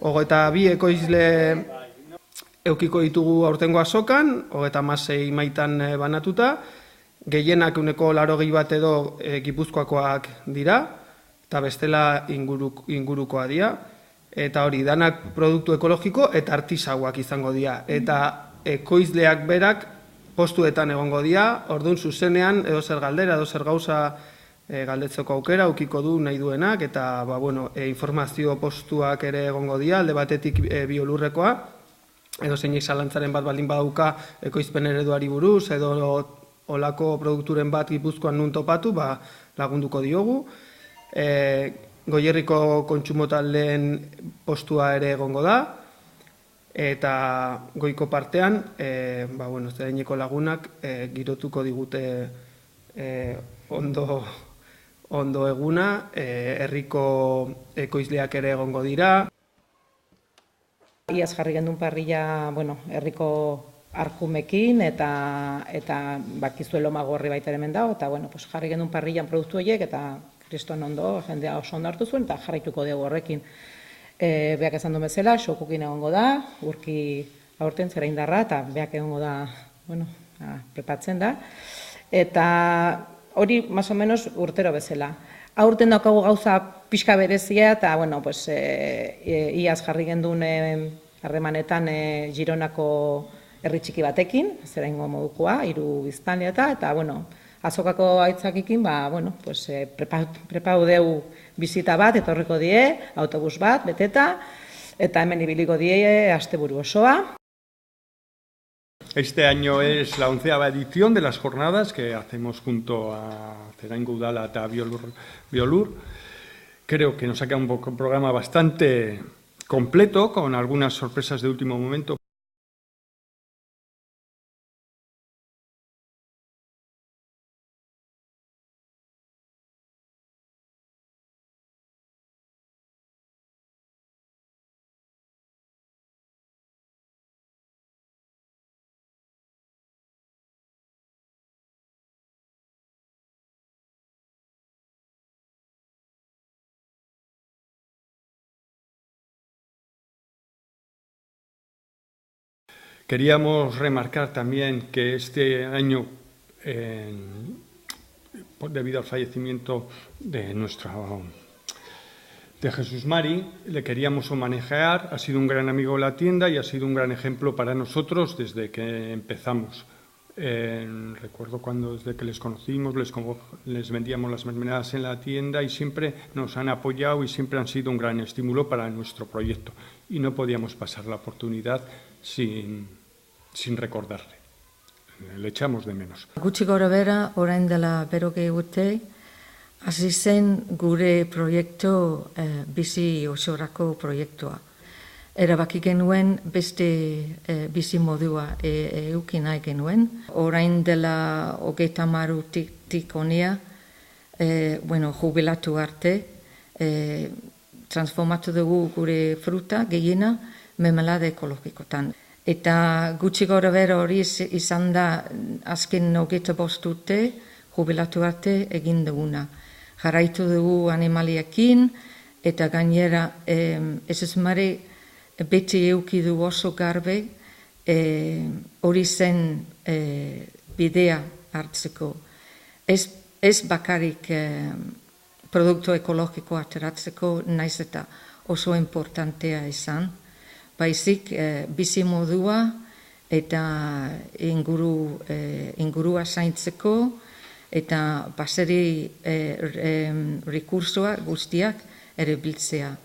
22 ekoizle eukiko ditugu aurtengo azokan, 36 maitan banatuta, gehienak 80 bat edo Gipuzkoakoak dira, eta bestela ingurukoa dira, eta hori, danak produktu ekologiko eta artisauak izango dira, eta ekoizleak berak postuetan egongo dira, orduan zuzenean edo zer galdera, edo zer gauza galdetzeko aukera, ukiko du nahi duenak, eta informazio postuak ere egongo dira, alde batetik biolurrekoa, edo zeinek zalantzaren bat baldin badauka ekoizpen ereduari buruz, edo olako produkturen bat Gipuzkoan nun topatu, lagunduko diogu. Goierriko kontsumo taldeen postua ere egongo da, eta goiko partean, zeraineko lagunak girotuko digute ondo eguna, herriko ekoizleak ere egongo dira. Iaz jarri gendun parrilla, herriko arkumekin eta bakizue loma gorri baita hemen dago, eta jarri gendun parrillan produktu horiek, eta kriston ondo, jendea oso ondo hartu zuen, eta jarraituko dugu horrekin. Beak esan duen bezala, xokukin egongo da, urki aurten zera indarra, eta beak egongo da, prepatzen da. Eta hori, más o menos, urtero bezala. Aurten daukagu gauza pixka berezia, eta, iaz jarri gendun harremanetan Gironako herri txiki batekin, zera ingo modukoa, 3 biztanle eta, azokako aitzakikin, prepau deu bizita bat, etorriko die, autobus bat, beteta, eta hemen ibiliko die asteburu osoa. Este año es la 11ª edición de las jornadas que hacemos junto a Zeraingo Udala eta Biolur. Creo que nos ha quedado un programa bastante completo, con algunas sorpresas de último momento. Queríamos remarcar también que este año, debido al fallecimiento de Jesús Mari, le queríamos homenajear. Ha sido un gran amigo de la tienda y ha sido un gran ejemplo para nosotros desde que empezamos. Recuerdo desde que les conocimos, les vendíamos las mermeladas en la tienda y siempre nos han apoyado y siempre han sido un gran estímulo para nuestro proyecto. Y no podíamos pasar la oportunidad sin recordarle. Le echamos de menos. Gutxi gorabehera, orain dela berogei urte, hasi zen gure proiektu bizi osorako proiektua. Erabaki genuen beste bizi modua eduki nahi genuen. Orain dela 30 urtetik hona, jubilatu arte, transformatu dugu gure fruta gehiena mermelada ekologikotan. Eta gutxi gorabehera hori izan da azken 25 urte jubilatu arte egin duguna. Jarraitu dugu animaliekin eta gainera Mari beti eduki du oso garbe hori zen bidea hartzeko. Ez bakarrik produktu ekologiko ateratzeko naiz eta oso importantea izan, baizik bizi modua eta ingurua zaintzeko eta baseri rekursoa guztiak ere biltzea.